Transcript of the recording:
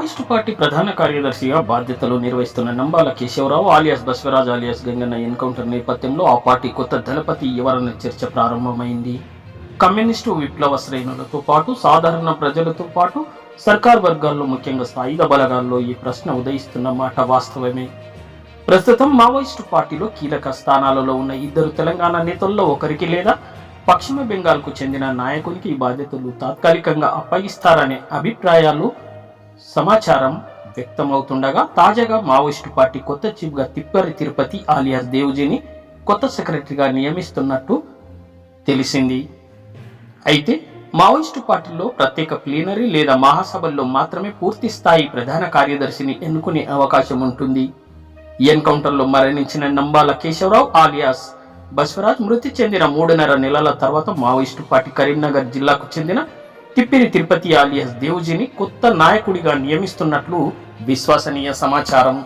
Maoist party ప్రధాన కార్యదర్శిగా బాధ్యతలు నిర్వహిస్తున్న Nambala Keshava Rao alias Basvaraj alias Ganganna encounter నేపథ్యంలో ఆ పార్టీ కొత్త దళపతి ఎవరన్న చర్చ ప్రారంభమైంది. కమ్యూనిస్టు విప్లవ శ్రేణులతో పాటు సాధారణ ప్రజలతో పాటు సర్కార్ వర్గాల్లో ముఖ్యంగా సాయుధ బలగాల్లో ఈ ప్రశ్న ఉదయిస్తున్న మాట వాస్తవమే. ప్రస్తుతం మావోయిస్టు పార్టీలో కీలక స్థానాలలో ఉన్న ఇద్దరు తెలంగాణ నేతల్లో ఒకరికి లేదా పశ్చిమ బెంగాల్కు చెందిన నాయకునికి ఈ బాధ్యతలు తాత్కాలికంగా అప్పగిస్తారనే అభిప్రాయాలు సమాచారం వ్యక్తమవుతుండగా తాజాగా మావోయిస్టు పార్టీ కొత్త చీఫ్గా తిప్పరి తిరుపతి ఆలియాస్ దేవుజీని కొత్త సెక్రటరీగా నియమిస్తున్నట్టు తెలిసింది. అయితే మావోయిస్టు పార్టీలో ప్రత్యేక ప్లీనరీ లేదా మహాసభల్లో మాత్రమే పూర్తి స్థాయి ప్రధాన కార్యదర్శిని ఎన్నుకునే అవకాశం ఉంటుంది. ఈ ఎన్కౌంటర్లో మరణించిన నంబాల కేశవరావు ఆలియాస్ బస్వరాజ్ మృతి చెందిన 3.5 నెలల తర్వాత మావోయిస్టు పార్టీ కరీంనగర్ జిల్లాకు చెందిన తిప్పిరి తిరుపతి ఆలియాస్ దేవుజీని కొత్త నాయకుడిగా నియమిస్తున్నట్లు విశ్వసనీయ సమాచారం.